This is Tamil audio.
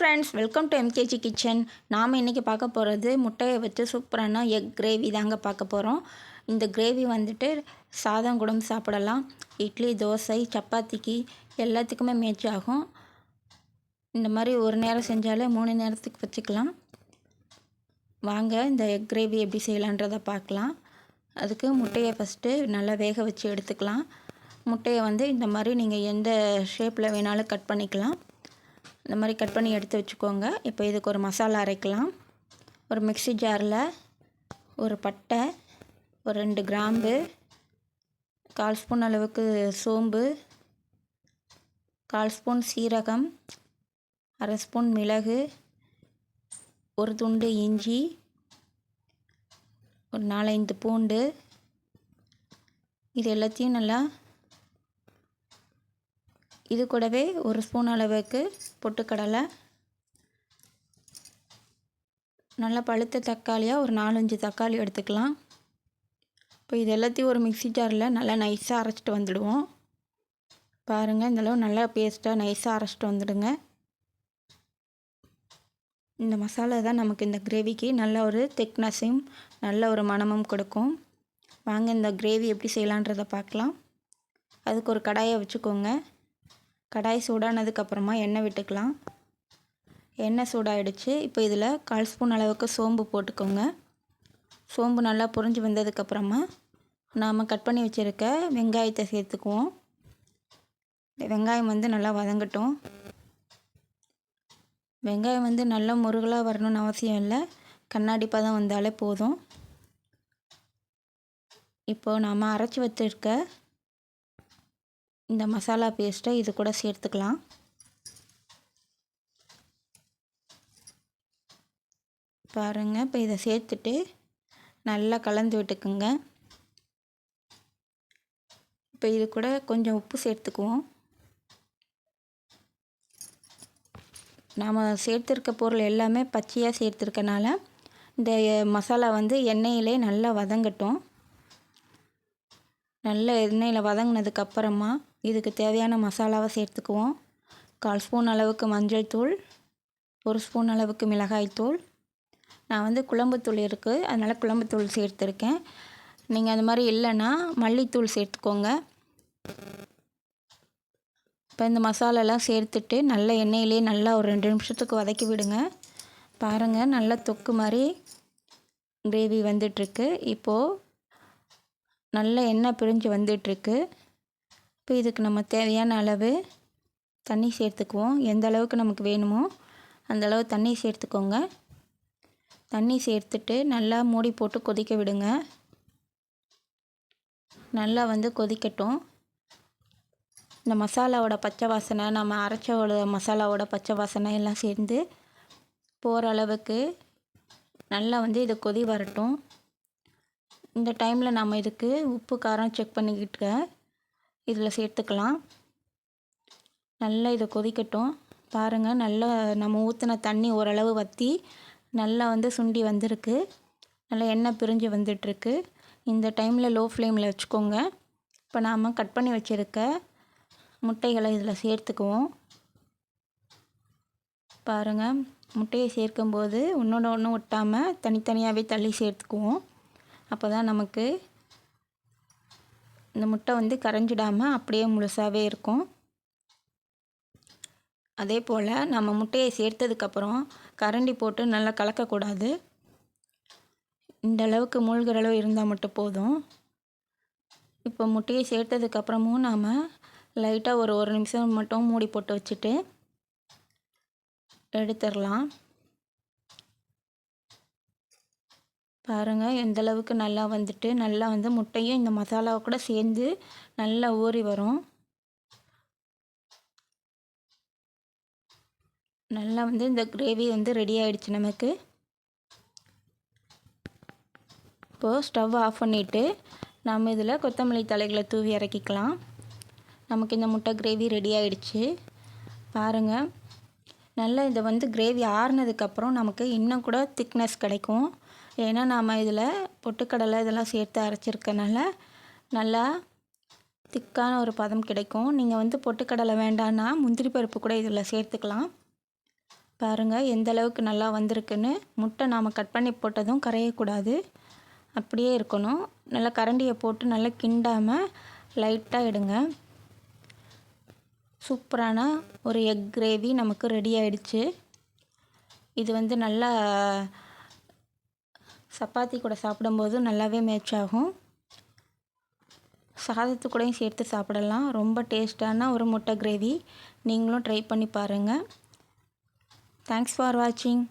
Friends, welcome to MKG kitchen. நாம் இன்றைக்கி பார்க்க போகிறது முட்டையை வச்சு சூப்பரான எக் கிரேவி தாங்க பார்க்க போகிறோம். இந்த கிரேவி வந்துட்டு சாதம் கூட சாப்பிடலாம், இட்லி, தோசை, சப்பாத்திக்கு எல்லாத்துக்குமே மேட்ச் ஆகும். இந்த மாதிரி ஒரு நேரம் செஞ்சாலே 3 நேரத்துக்கு வச்சுக்கலாம். வாங்க இந்த எக் கிரேவி எப்படி செய்யலான்றதை பார்க்கலாம். அதுக்கு முட்டையை ஃபஸ்ட்டு நல்லா வேக வச்சு எடுத்துக்கலாம். முட்டையை வந்து இந்த மாதிரி நீங்கள் எந்த ஷேப்பில் வேணாலும் கட் பண்ணிக்கலாம். இந்த மாதிரி கட் பண்ணி எடுத்து வச்சுக்கோங்க. இப்போ இதுக்கு ஒரு மசாலா அரைக்கலாம். ஒரு மிக்ஸி ஜாரில் ஒரு பட்டை, ஒரு 2 கிராம்பு, 1/4 ஸ்பூன் அளவுக்கு சோம்பு, 1/4 ஸ்பூன் சீரகம், 1/2 ஸ்பூன் மிளகு, ஒரு துண்டு இஞ்சி, ஒரு 4-5 பூண்டு, இது எல்லாத்தையும் நல்லா இது கூடவே ஒரு ஸ்பூன் அளவுக்கு பொட்டுக்கடலை, நல்லா பழுத்த தக்காளியாக ஒரு 4-5 தக்காளி எடுத்துக்கலாம். இப்போ இது எல்லாத்தையும் ஒரு மிக்ஸி ஜாரில் நல்லா நைஸாக அரைச்சிட்டு வந்துடுவோம். பாருங்கள், இந்தளவு நல்லா பேஸ்ட்டாக நைஸாக அரைச்சிட்டு வந்துடுங்க. இந்த மசாலா தான் நமக்கு இந்த கிரேவிக்கு நல்ல ஒரு திக்னஸையும் நல்ல ஒரு மணமும் கொடுக்கும். வாங்க இந்த கிரேவி எப்படி செய்யலான்றதை பார்க்கலாம். அதுக்கு ஒரு கடாயை வச்சுக்கோங்க. கடாய் சூடானதுக்கப்புறமா எண்ணெய் விட்டுக்கலாம். எண்ணெய் சூடாகிடுச்சு. இப்போ இதில் 1/4 ஸ்பூன் அளவுக்கு சோம்பு போட்டுக்கோங்க. சோம்பு நல்லா பொரிஞ்சு வந்ததுக்கப்புறமா நாம் கட் பண்ணி வச்சுருக்க வெங்காயத்தை சேர்த்துக்குவோம். வெங்காயம் வந்து நல்லா வதங்கட்டும். வெங்காயம் வந்து நல்லா முருகலாக வரணும்னு அவசியம் இல்லை, கண்ணாடி பதம் வந்தாலே போதும். இப்போது நாம் அரைச்சி வச்சுருக்க இந்த மசாலா பேஸ்ட்டை இது கூட சேர்த்துக்கலாம். பாருங்கள், இப்போ இதை சேர்த்துட்டு நல்லா கலந்து விட்டுக்குங்க. இப்போ இது கூட கொஞ்சம் உப்பு சேர்த்துக்குவோம். நாம் சேர்த்துருக்க பொருள் எல்லாமே பச்சையாக சேர்த்துருக்கனால இந்த மசாலா வந்து எண்ணெயிலே நல்லா வதங்கட்டும். நல்ல எண்ணெயில் வதங்கினதுக்கப்புறமா இதுக்கு தேவையான மசாலாவை சேர்த்துக்குவோம். 1/4 ஸ்பூன் அளவுக்கு மஞ்சள் தூள், 1 ஸ்பூன் அளவுக்கு மிளகாய் தூள். நான் வந்து குழம்புத்தூள் இருக்குது, அதனால் குழம்புத்தூள் சேர்த்துருக்கேன். நீங்கள் அந்த மாதிரி இல்லைன்னா மல்லித்தூள் சேர்த்துக்கோங்க. இப்போ இந்த மசாலாலாம் சேர்த்துட்டு நல்ல எண்ணெயிலே நல்லா ஒரு 2 நிமிஷத்துக்கு வதக்கி விடுங்க. பாருங்கள், நல்லா தொக்கு மாதிரி கிரேவி வந்துட்டுருக்கு. இப்போது நல்ல எண்ணெய் பிரிஞ்சு வந்துட்டுருக்கு. இப்போ இதுக்கு நம்ம தேவையான அளவு தண்ணி சேர்த்துக்குவோம். எந்த அளவுக்கு நமக்கு வேணுமோ அந்த அளவு தண்ணி சேர்த்துக்கோங்க. தண்ணி சேர்த்துட்டு நல்லா மூடி போட்டு கொதிக்க விடுங்க. நல்லா வந்து கொதிக்கட்டும். இந்த மசாலாவோட பச்சை வாசனை, நம்ம அரைச்சோட மசாலாவோட பச்சை வாசனை எல்லாம் சேர்ந்து போகிற அளவுக்கு நல்லா வந்து இது கொதி வரட்டும். இந்த டைமில் நம்ம இதுக்கு உப்பு காரம் செக் பண்ணிக்கிட்டு இதில் சேர்த்துக்கலாம். நல்லா இதை கொதிக்கட்டும். பாருங்கள், நல்லா நம்ம ஊற்றின தண்ணி ஓரளவு வற்றி நல்லா வந்து சுண்டி வந்திருக்கு. நல்லா எண்ணெய் பிரிஞ்சு வந்துட்டுருக்கு. இந்த டைமில் லோ ஃப்ளேமில் வச்சுக்கோங்க. இப்போ நாம் கட் பண்ணி வச்சுருக்க முட்டைகளை இதில் சேர்த்துக்குவோம். பாருங்கள், முட்டையை சேர்க்கும்போது ஒன்றோட ஒன்று ஒட்டாமல் தனித்தனியாகவே தள்ளி சேர்த்துக்குவோம். அப்போ தான் நமக்கு இந்த முட்டை வந்து கரைஞ்சிடாமல் அப்படியே முழுசாகவே இருக்கும். அதே போல் நம்ம முட்டையை சேர்த்ததுக்கப்புறம் கரண்டி போட்டு நல்லா கலக்கக்கூடாது. இந்த அளவுக்கு மூழ்கிற அளவு இருந்தால் மட்டும் போதும். இப்போ முட்டையை சேர்த்ததுக்கப்புறமும் நாம் லைட்டாக ஒரு நிமிஷம் மட்டும் மூடி போட்டு வச்சுட்டு எடுத்துடலாம். பாருங்கள், எந்தளவுக்கு நல்லா வந்துட்டு நல்லா வந்து முட்டையும் இந்த மசாலாவை கூட சேர்ந்து நல்லா ஊறி வரும். நல்லா வந்து இந்த கிரேவி வந்து ரெடி ஆகிடுச்சு நமக்கு. இப்போது ஸ்டவ் ஆஃப் பண்ணிவிட்டு நம்ம இதில் கொத்தமல்லி தழைகளை தூவி இறக்கிக்கலாம். நமக்கு இந்த முட்டை கிரேவி ரெடி ஆகிடுச்சு. பாருங்கள், நல்லா இதை வந்து கிரேவி ஆறுனதுக்கப்புறம் நமக்கு இன்னும் கூட திக்னஸ் கிடைக்கும். ஏன்னா நாம் இதில் பொட்டுக்கடலை இதெல்லாம் சேர்த்து அரைச்சிருக்கனால நல்லா திக்கான ஒரு பதம் கிடைக்கும். நீங்கள் வந்து பொட்டுக்கடலை வேண்டான்னா முந்திரி பருப்பு கூட இதில் சேர்த்துக்கலாம். பாருங்கள் எந்த அளவுக்கு நல்லா வந்திருக்குன்னு. முட்டை நாம் கட் பண்ணி போட்டதும் கரையக்கூடாது, அப்படியே இருக்கணும். நல்லா கரண்டியை போட்டு நல்லா கிண்டாமல் லைட்டாக எடுங்க. சூப்பரான ஒரு எக் கிரேவி நமக்கு ரெடி ஆயிடுச்சு. இது வந்து நல்லா சப்பாத்தி கூட சாப்பிடும்போது நல்லாவே மேட்ச் ஆகும். சாதத்து கூடயும் சேர்த்து சாப்பிடலாம். ரொம்ப டேஸ்டான ஒரு முட்டை கிரேவி. நீங்களும் ட்ரை பண்ணி பாருங்கள். தேங்க்ஸ் ஃபார் வாட்சிங்.